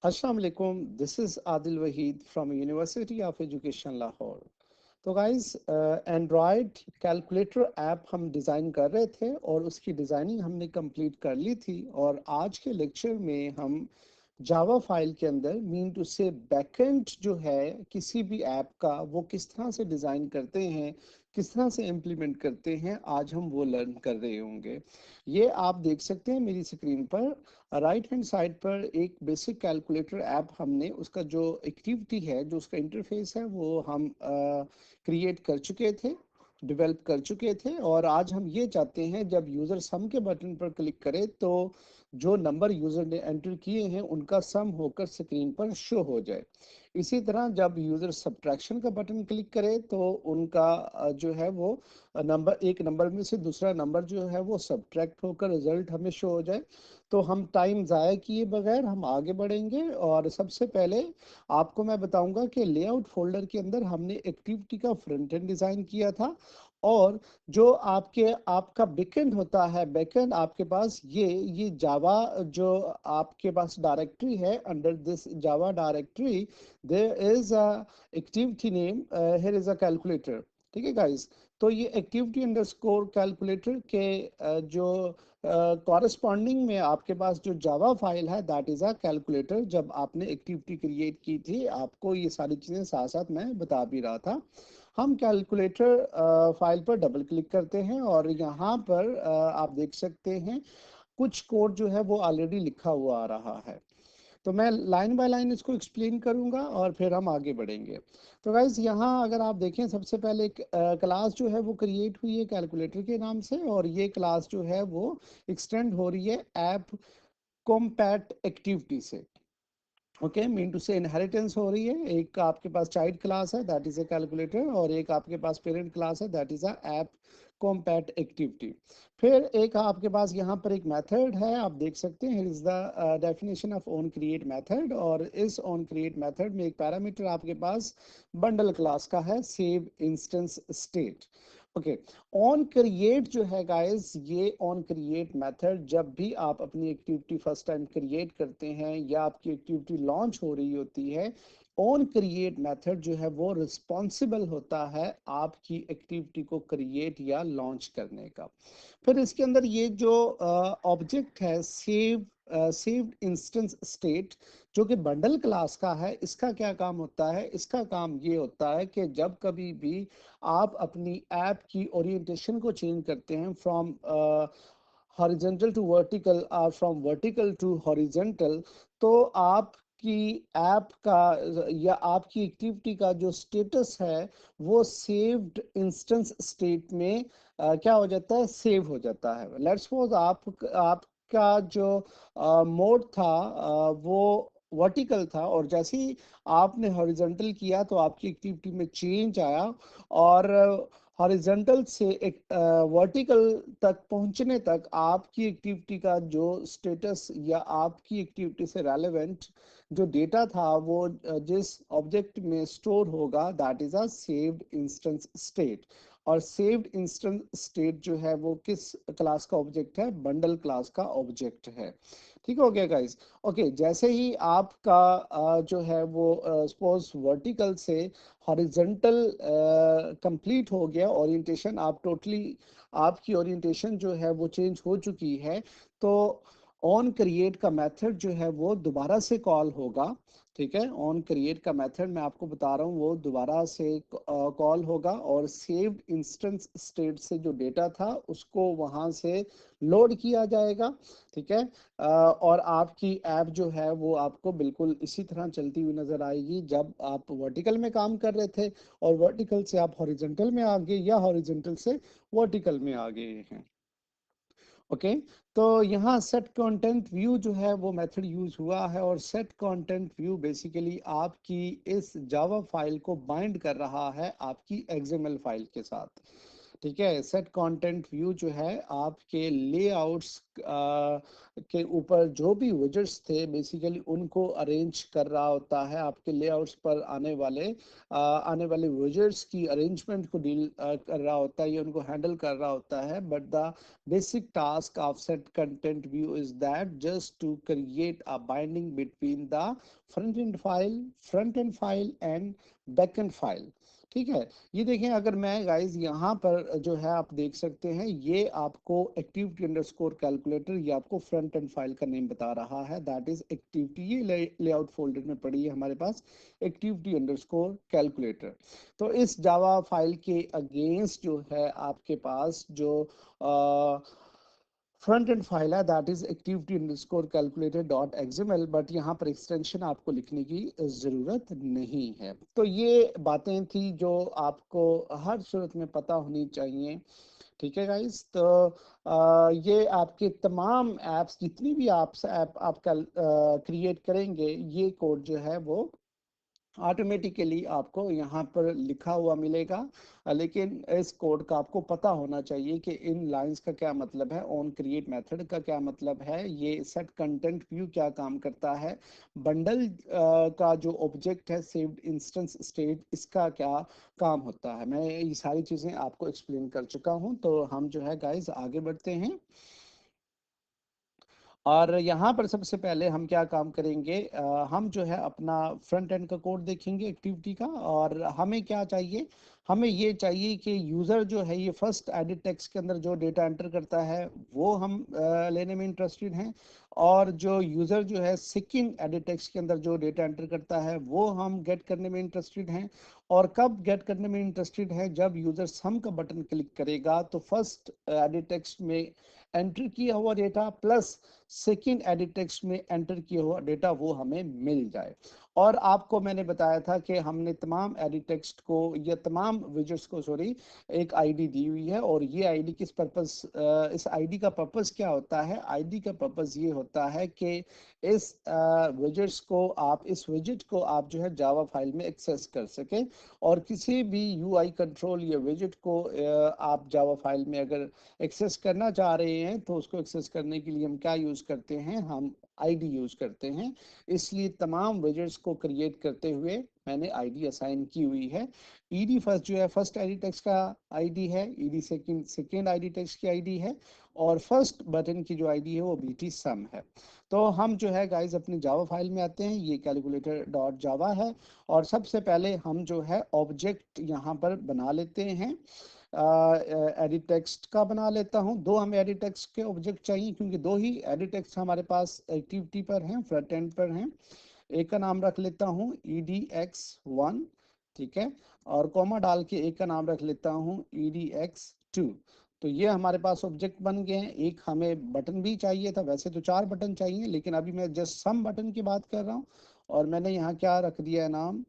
अस्सलाम वालेकुम, this is Adil Waheed from university of education Lahore. तो गाइस, एंड्रॉयड कैलकुलेटर ऐप हम डिज़ाइन कर रहे थे और उसकी डिज़ाइनिंग हमने कंप्लीट कर ली थी। और आज के लेक्चर में हम जावा फाइल के अंदर मीन टू से बैकएंड जो है किसी भी ऐप का वो किस तरह से डिज़ाइन करते हैं, किस तरह से इम्प्लीमेंट करते हैं, आज हम वो लर्न कर रहे होंगे। ये आप देख सकते हैं मेरी स्क्रीन पर राइट हैंड साइड पर एक बेसिक कैलकुलेटर ऐप हमने उसका जो एक्टिविटी है, जो उसका इंटरफेस है, वो हम क्रिएट कर चुके थे, डेवलप कर चुके थे। और आज हम ये चाहते हैं जब यूज़र सम के बटन पर क्लिक करे तो जो नंबर यूज़र ने एंटर किए हैं उनका सम होकर स्क्रीन पर शो हो जाए। इसी तरह जब यूज़र सब्ट्रैक्शन का बटन क्लिक करे तो उनका जो है वो नंबर, एक नंबर में से दूसरा नंबर जो है वो सब्ट्रैक्ट होकर रिजल्ट हमें शो हो जाए। तो हम टाइम ज़ाया किए बगैर हम आगे बढ़ेंगे। और सबसे पहले आपको मैं बताऊंगा कि लेआउट फोल्डर के अंदर हमने एक्टिविटी का फ्रंट एंड डिज़ाइन किया था। और जो आपका बैकएंड होता है, बैकएंड आपके पास ये जावा जो आपके पास डायरेक्टरी है, under this Java directory there is a activity name, here is a calculator. ठीक है गाइस, तो ये एक्टिविटी अंडरस्कोर कैलकुलेटर के जो कॉरेस्पॉन्डिंग में आपके पास जो जावा फाइल है दैट इज अ कैलकुलेटर। जब आपने एक्टिविटी क्रिएट की थी आपको ये सारी चीज़ें साथ साथ मैं बता भी रहा था। हम कैलकुलेटर फाइल पर डबल क्लिक करते हैं और यहाँ पर आप देख सकते हैं कुछ कोड जो है वो ऑलरेडी लिखा हुआ आ रहा है। तो मैं लाइन बाय लाइन इसको एक्सप्लेन करूंगा और फिर हम आगे बढ़ेंगे। तो गाइज यहाँ अगर आप देखें, सबसे पहले एक क्लास जो है वो क्रिएट हुई है कैलकुलेटर के नाम से, और ये क्लास जो है वो एक्सटेंड हो रही है ऐप कॉम्पैट एक्टिविटी से। ओके, मीन टू से इनहेरिटेंस हो रही है। एक आपके पास चाइल्ड क्लास है दैट इज अ कैलकुलेटर, और एक आपके पास पेरेंट क्लास है that is a app compat activity. फिर एक आपके पास यहाँ पर एक मेथड है, आप देख सकते हैं is the definition of on create method. और इस ऑन क्रिएट मेथड में एक पैरामीटर आपके पास बंडल क्लास का है, save instance state. Okay, on create जो है गाइस, ये ऑन क्रिएट मेथड जब भी आप अपनी एक्टिविटी फर्स्ट टाइम क्रिएट करते हैं या आपकी एक्टिविटी लॉन्च हो रही होती है, ऑन क्रिएट मेथड जो है वो रिस्पॉन्सिबल होता है आपकी एक्टिविटी को क्रिएट या लॉन्च करने का। फिर इसके अंदर ये जो ऑब्जेक्ट है सेव्ड इंस्टेंस स्टेट, जो कि बंडल क्लास का है, इसका क्या काम होता है? इसका काम ये होता है कि जब कभी भी आप अपनी ऐप की ओरिएंटेशन को चेंज करते हैं फ्रॉम हॉरिजेंटल टू वर्टिकल और फ्रॉम वर्टिकल टू हॉरिजेंटल, तो आपकी ऐप का या आपकी एक्टिविटी का जो स्टेटस है वो सेव्ड इंस्टेंस स्टेट में क्या हो जाता है? सेव हो जाता है। लेट्स सपोज आपका जो मोड था वो वर्टिकल था, और जैसे ही आपने हॉरिजॉन्टल किया तो आपकी एक्टिविटी में चेंज आया। और हॉरिजॉन्टल से एक वर्टिकल तक पहुंचने तक आपकी एक्टिविटी का जो स्टेटस या आपकी एक्टिविटी से रेलेवेंट जो डेटा था वो जिस ऑब्जेक्ट में स्टोर होगा that is a saved instance state. और सेव्ड इंस्टेंस स्टेट जो है वो किस क्लास का ऑब्जेक्ट है? बंडल क्लास का ऑब्जेक्ट है। ठीक हो गया गाइस? ओके, जैसे ही आपका जो है वो सपोज वर्टिकल से हॉरिजॉन्टल कंप्लीट हो गया ओरिएंटेशन, आप टोटली आपकी ओरिएंटेशन जो है वो चेंज हो चुकी है, तो ऑन क्रिएट का मेथड जो है वो दोबारा से कॉल होगा। ठीक है, ऑन क्रिएट का मेथड मैं आपको बता रहा हूँ वो दोबारा से कॉल होगा, और सेव्ड इंस्टेंस स्टेट से जो डेटा था उसको वहां से लोड किया जाएगा। ठीक है, और आपकी ऐप जो है वो आपको बिल्कुल इसी तरह चलती हुई नजर आएगी जब आप वर्टिकल में काम कर रहे थे और वर्टिकल से आप हॉरिजॉन्टल में आ गए या हॉरिजॉन्टल से वर्टिकल में आ गए हैं। ओके, तो यहाँ सेट कंटेंट व्यू जो है वो मेथड यूज हुआ है, और सेट कंटेंट व्यू बेसिकली आपकी इस जावा फाइल को बाइंड कर रहा है आपकी एक्सएमएल फाइल के साथ। ठीक है। सेट कंटेंट व्यू जो है आपके लेआउट्स के ऊपर जो भी विजेट्स थे बेसिकली उनको अरेंज कर रहा होता है, आपके लेआउट्स पर आने वाले विजेट्स की अरेंजमेंट को डील कर रहा होता है, ये उनको हैंडल कर रहा होता है। But the basic task of set content view is that just to create a binding between the front end file and back end file. ठीक है। ये देखें, अगर मैं गाइज यहाँ पर जो है आप देख सकते हैं, ये आपको एक्टिविटी अंडरस्कोर कैलकुलेटर, ये आपको फ्रंट एंड फाइल का नेम बता रहा है, दैट इज एक्टिविटी। ये लेआउट फोल्डर में पड़ी है हमारे पास एक्टिविटी अंडरस्कोर कैलकुलेटर। तो इस जावा फाइल के अगेंस्ट जो है आपके पास जो फ्रंट एंड फाइल है that is activity underscore calculator dot XML, but यहाँ पर एक्सटेंशन आपको लिखने की जरूरत नहीं है। तो ये बातें थी जो आपको हर सूरत में पता होनी चाहिए। ठीक है गाइस। तो ये आपके तमाम एप्स, जितनी भी ऐप आप क्रिएट करेंगे, ये कोड जो है वो ऑटोमेटिकली आपको यहाँ पर लिखा हुआ मिलेगा। लेकिन इस कोड का आपको पता होना चाहिए कि इन लाइंस का क्या मतलब है, ऑन क्रिएट मेथड का क्या मतलब है, ये सेट कंटेंट व्यू क्या काम करता है, बंडल का जो ऑब्जेक्ट है सेव्ड इंस्टेंस स्टेट, इसका क्या काम होता है। मैं ये सारी चीजें आपको एक्सप्लेन कर चुका हूँ। तो हम जो है गाइस आगे बढ़ते हैं। और यहाँ पर सबसे पहले हम क्या काम करेंगे, हम जो है अपना फ्रंट एंड का कोड देखेंगे एक्टिविटी का। और हमें क्या चाहिए, हमें ये चाहिए कि यूज़र जो है ये फर्स्ट एडिट टेक्स्ट के अंदर जो डेटा एंटर करता है वो हम लेने में इंटरेस्टेड हैं। और जो यूज़र जो है सेकंड एडिट टेक्स्ट के अंदर जो डेटा एंटर करता है वो हम गेट करने में इंटरेस्टेड हैं। और कब गेट करने में इंटरेस्टेड है, जब यूज़र सम का बटन क्लिक करेगा तो फर्स्ट एडिट टेक्स्ट में एंटर किया हुआ data plus second edit text में एंटर किया हुआ डेटा वो हमें मिल जाए। और आपको मैंने बताया था कि हमने तमाम एडिट टेक्स्ट को या तमाम विजेट्स को सॉरी एक आईडी दी हुई है। और ये आईडी किस पर्पस, इस आईडी का पर्पस क्या होता है, आईडी का पर्पस ये होता है कि इस विजेट्स को आप इस विजेट को आप जो है जावा फाइल में एक्सेस कर सकें। और किसी भी यूआई कंट्रोल या विजेट को आप जावा फाइल में अगर एक्सेस करना चाह रहे हैं तो उसको एक्सेस करने के लिए हम क्या यूज करते हैं, हम आईडी यूज करते हैं। इसलिए तमाम विजेट्स को क्रिएट करते हुए मैंने आईडी असाइन की हुई है। ईडी फर्स्ट जो है फर्स्ट आईडी टेक्स्ट का आईडी है, ईडी सेकंड आईडी टेक्स्ट की आईडी है, और फर्स्ट बटन की जो आईडी है वो बीटी सम है। तो हम जो है गाइस अपनी जावा फाइल में आते हैं, ये कैलकुलेटर डॉट जावा है। और सबसे पहले हम जो है ऑब्जेक्ट यहाँ पर बना लेते हैं, एडिट टेक्स्ट का बना लेता हूं। दो हमें एडिट टेक्स्ट के ऑब्जेक्ट चाहिए क्योंकि दो ही एडिट टेक्स्ट हमारे पास एक्टिविटी पर हैं, फ्रंट एंड पर हैं। एक का नाम रख लेता हूं edx1, ठीक है, और कॉमा डाल के एक का नाम रख लेता हूं edx2। तो ये हमारे पास ऑब्जेक्ट बन गए हैं। एक हमें बटन भी चाहिए था, वैसे तो 4 बटन चाहिए लेकिन अभी मैं जस्ट सम बटन की बात कर रहा हूँ। और मैंने यहाँ क्या रख दिया है नाम,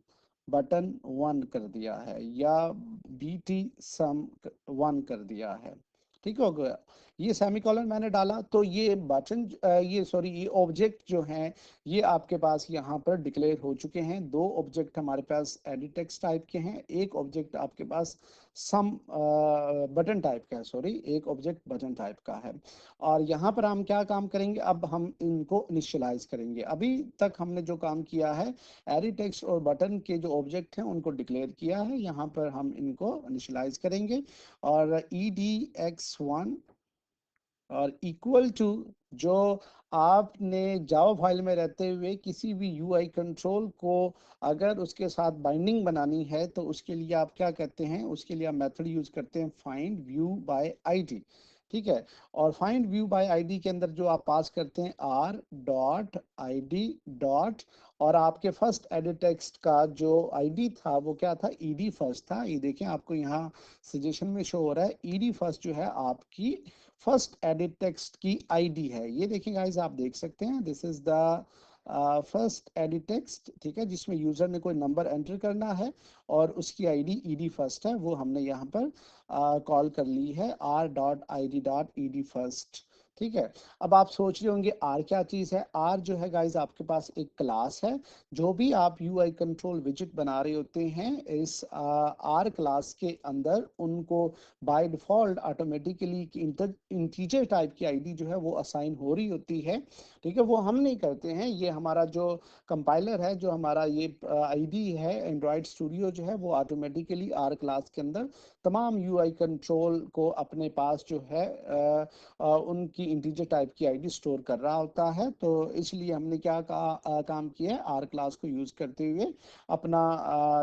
बटन 1 कर दिया है, या बीटी सम 1 कर दिया है। ठीक हो गया। ये सेमीकोलन मैंने डाला तो ये बटन ये सॉरी ये ऑब्जेक्ट जो हैं ये आपके पास यहाँ पर डिक्लेयर हो चुके हैं। दो ऑब्जेक्ट हमारे पास एडिट टेक्स्ट टाइप के हैं, एक ऑब्जेक्ट आपके पास सम बटन टाइप का है, सॉरी एक ऑब्जेक्ट बटन टाइप का है। और यहाँ पर हम क्या काम करेंगे, अब हम इनको इनिशियलाइज करेंगे। अभी तक हमने जो काम किया है, एडिट टेक्स्ट और बटन के जो ऑब्जेक्ट हैं उनको डिक्लेयर किया है, यहाँ पर हम इनको इनिशियलाइज करेंगे। और edx1 और इक्वल टू जो आपने जावा फाइल में रहते हुए किसी भी यूआई कंट्रोल को अगर उसके साथ बाइंडिंग बनानी है तो उसके लिए आप क्या कहते हैं, उसके लिए आप मेथड यूज करते हैं फाइंड व्यू बाय आईडी। ठीक है। और फाइंड व्यू बाय आईडी के अंदर जो आप पास करते हैं R dot I D dot, और आपके फर्स्ट एडिट टेक्स्ट का जो आईडी था वो क्या था, ईडी फर्स्ट था। ये देखें आपको यहाँ सजेशन में शो हो रहा है ईडी फर्स्ट जो है आपकी फर्स्ट एडिट टेक्स्ट की आईडी है। ये देखिए गाइस आप देख सकते हैं, this is the first edit text, ठीक है, जिसमें यूजर ने कोई नंबर एंटर करना है और उसकी आईडी ईडी फर्स्ट है, वो हमने यहाँ पर कॉल कर ली है R dot I D dot E D first. ठीक है। अब आप सोच रहे होंगे आर क्या चीज़ है। आर जो है गाइज आपके पास एक क्लास है। जो भी आप यूआई कंट्रोल विजिट बना रहे होते हैं इस आर क्लास के अंदर उनको by default automatically integer type की आईडी जो है वो असाइन हो रही होती है। ठीक है, वो हम नहीं करते हैं, ये हमारा जो कंपाइलर है, जो हमारा ये आईडी है एंड्रॉयड स्टूडियो जो है वो ऑटोमेटिकली आर क्लास के अंदर तमाम यूआई कंट्रोल को अपने पास जो है उनकी इंटीजर टाइप की आईडी स्टोर कर रहा होता है। तो इसलिए हमने क्या काम किया है, आर क्लास को यूज करते हुए अपना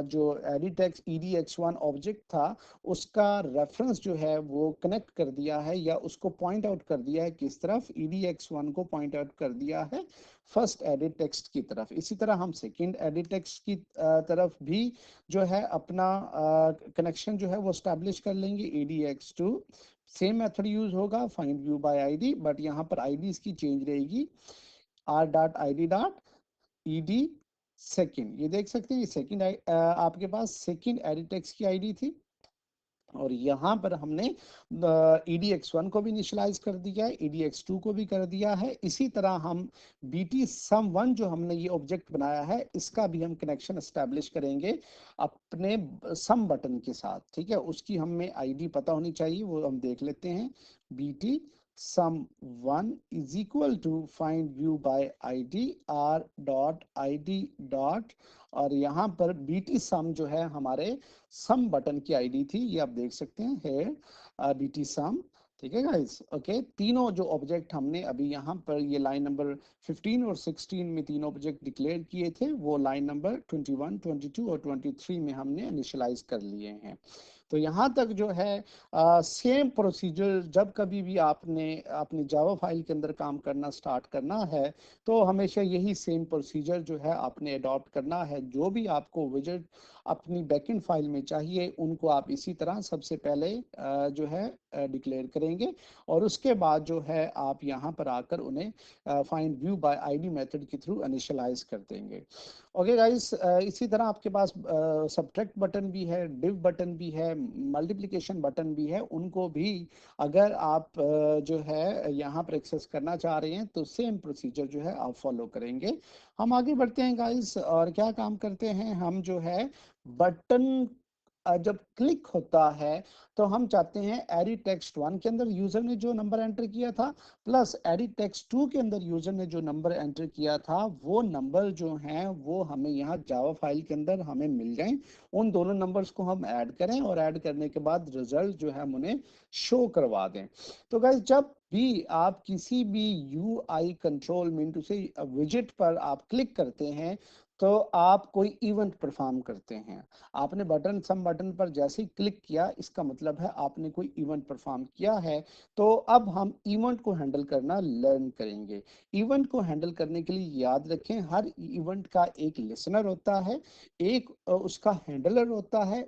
जो एडिटेक्स EDX1 ऑब्जेक्ट था उसका रेफरेंस जो है वो कनेक्ट कर दिया है या उसको पॉइंट आउट कर दिया है। किस तरफ? EDX1 को पॉइंट आउट कर दिया है फर्स्ट एडिट टेक्स्ट की तरफ। इसी तरह हम सेकंड एडिट टेक्स्ट की तरफ भी जो है अपना कनेक्शन जो है वो स्टैब्लिश कर लेंगे। EDX2 सेम मेथड यूज होगा, find view bye ID, but यहाँ पर आईडी इसकी चेंज रहेगी, r.id.ed सेकंड। ये देख सकते हैं ये सेकंड आपके पास सेकंड एडिटेक्स की आईडी थी और यहाँ पर हमने EDX1 को भी इनिशियलाइज कर दिया है, EDX2 को भी कर दिया है। इसी तरह हम BT sum1 जो हमने ये ऑब्जेक्ट बनाया है इसका भी हम कनेक्शन एस्टेब्लिश करेंगे अपने सम बटन के साथ। ठीक है, उसकी हमें आईडी पता होनी चाहिए, वो हम देख लेते हैं। BT sum1 is equal to find view by id r.id dot, और यहाँ पर BT sum जो है हमारे सम बटन की आईडी थी, ये आप देख सकते हैं है BT सम। ठीक है गाइस, ओके। तीनों जो ऑब्जेक्ट हमने अभी यहाँ पर ये लाइन नंबर 15 और 16 में तीन ऑब्जेक्ट डिक्लेयर किए थे वो लाइन नंबर 21, 22 और 23 में हमने इनिशियलाइज कर लिए हैं। तो यहाँ तक जो है सेम प्रोसीजर जब कभी भी आपने अपनी जावा फाइल के अंदर काम करना स्टार्ट करना है तो हमेशा यही सेम प्रोसीजर जो है आपने अडॉप्ट करना है। जो भी आपको विजिट अपनी बैकएंड फाइल में चाहिए उनको आप इसी तरह सबसे पहले जो है डिक्लेयर करेंगे और उसके बाद जो है आप यहाँ पर आकर उन्हें find view bye ID method के थ्रू इनिशियलाइज कर देंगे। ओके गाइस, इसी तरह आपके पास सब्ट्रैक्ट बटन भी है, डिव बटन भी है, मल्टीप्लिकेशन बटन भी है। उनको भी अगर आप जो है यहाँ पर एक्सेस करना चाह रहे हैं तो सेम प्रोसीजर जो है आप फॉलो करेंगे। हम आगे बढ़ते हैं गाइस और क्या काम करते हैं हम जो है बटन जब क्लिक होता है तो हम चाहते हैं एडिट टेक्स्ट 1 के अंदर यूजर ने जो नंबर एंटर किया था प्लस एडिट टेक्स्ट 2 के अंदर यूजर ने जो नंबर एंटर किया था वो नंबर जो हैं वो हमें यहाँ जावा फाइल के अंदर हमें मिल जाएं। उन दोनों नंबर्स को हम ऐड करें और ऐड करने के बाद रिजल्ट जो है हम उन्हें शो करवा दें। तो गाइस जब भी आप किसी भी यूआई कंट्रोल मीन से विजिट पर आप क्लिक करते हैं तो आप कोई इवेंट परफॉर्म करते हैं। आपने बटन सम बटन पर जैसे ही क्लिक किया इसका मतलब है आपने कोई इवेंट परफॉर्म किया है। तो अब हम इवेंट को हैंडल करना लर्न करेंगे। इवेंट को हैंडल करने के लिए याद रखें हर इवेंट का एक लिसनर होता है, एक उसका हैंडलर होता है।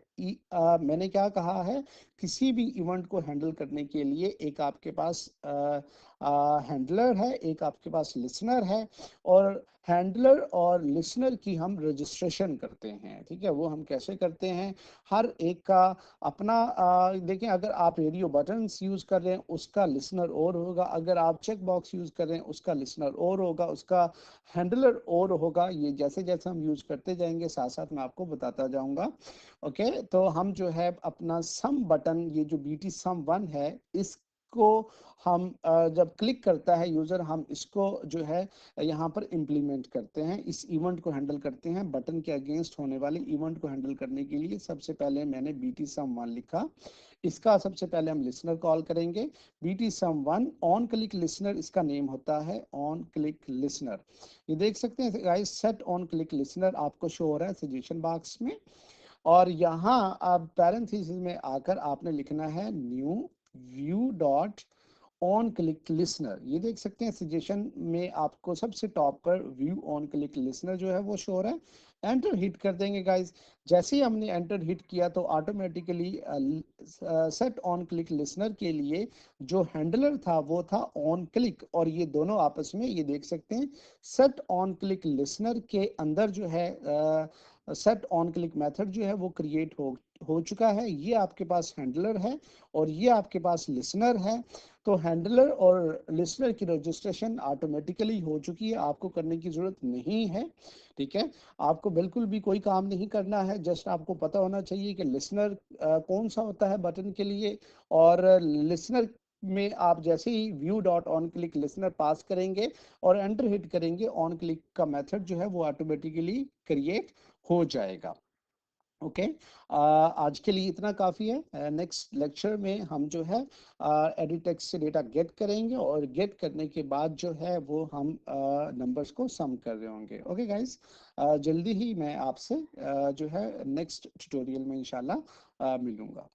मैंने क्या कहा है, किसी भी इवेंट को हैंडल करने के लिए एक आपके पास हैंडलर है, एक आपके पास लिसनर है और हैंडलर और लिसनर की हम रजिस्ट्रेशन करते हैं। ठीक है, वो हम कैसे करते हैं, हर एक का अपना देखें, अगर आप रेडियो बटन्स यूज कर रहे हैं उसका लिसनर और होगा, अगर आप चेक बॉक्स यूज कर रहे हैं उसका लिसनर और होगा, उसका हैंडलर और होगा। ये जैसे जैसे हम यूज करते जाएंगे साथ साथ मैं आपको बताता जाऊंगा। ओके, तो हम जो है अपना सम बटन ये जो BT sum1 है इसको हम जब क्लिक करता है यूजर हम इसको जो है यहाँ पर इम्प्लीमेंट करते हैं, इस इवेंट को हैंडल करते हैं। बटन के अगेंस्ट होने वाले इवेंट को हैंडल करने के लिए सबसे पहले मैंने BT sum1 लिखा, इसका सबसे पहले हम लिसनर कॉल करेंगे। BT sum1 on click listener इसका नेम होता है, ऑन क्लिक लिसनर। ये देख सकते हैं guys set on click listener आपको शो हो रहा है सजेशन बॉक्स में और यहाँ आप पैरेंथेसिस में आकर आपने लिखना है new view dot on click listener. ये देख सकते हैं सजेशन में आपको सबसे टॉप पर व्यू ऑन क्लिक लिसनर जो है वो शो हो रहा है। एंटर हिट कर देंगे गाइस। जैसे ही हमने एंटर हिट किया तो automatically set on click listener के लिए जो हैंडलर था वो था ऑन क्लिक और ये दोनों आपस में ये देख सकते हैं सेट ऑन क्लिक लिसनर के अंदर जो है सेट ऑन क्लिक मेथड जो है वो क्रिएट हो चुका है, ये आपके पास हैंडलर है और ये आपके पास लिसनर है। तो हैंडलर और लिसनर की रजिस्ट्रेशन ऑटोमेटिकली हो चुकी है, आपको करने की जरूरत नहीं है। ठीक है, आपको बिल्कुल भी कोई काम नहीं करना है, जस्ट आपको पता होना चाहिए कि लिसनर कौन सा होता है बटन के लिए। और लिसनर में आप जैसे ही view dot on click listener pass करेंगे और एंटर हिट करेंगे, ऑन क्लिक का मेथड जो है वो ऑटोमेटिकली क्रिएट हो जाएगा। ओके, आज के लिए इतना काफ़ी है। नेक्स्ट लेक्चर में हम जो है एडिट टेक्स्ट से डेटा गेट करेंगे और गेट करने के बाद जो है वो हम नंबर्स को सम कर रहे होंगे। ओके गाइस, जल्दी ही मैं आपसे जो है नेक्स्ट ट्यूटोरियल में इंशाल्लाह मिलूंगा।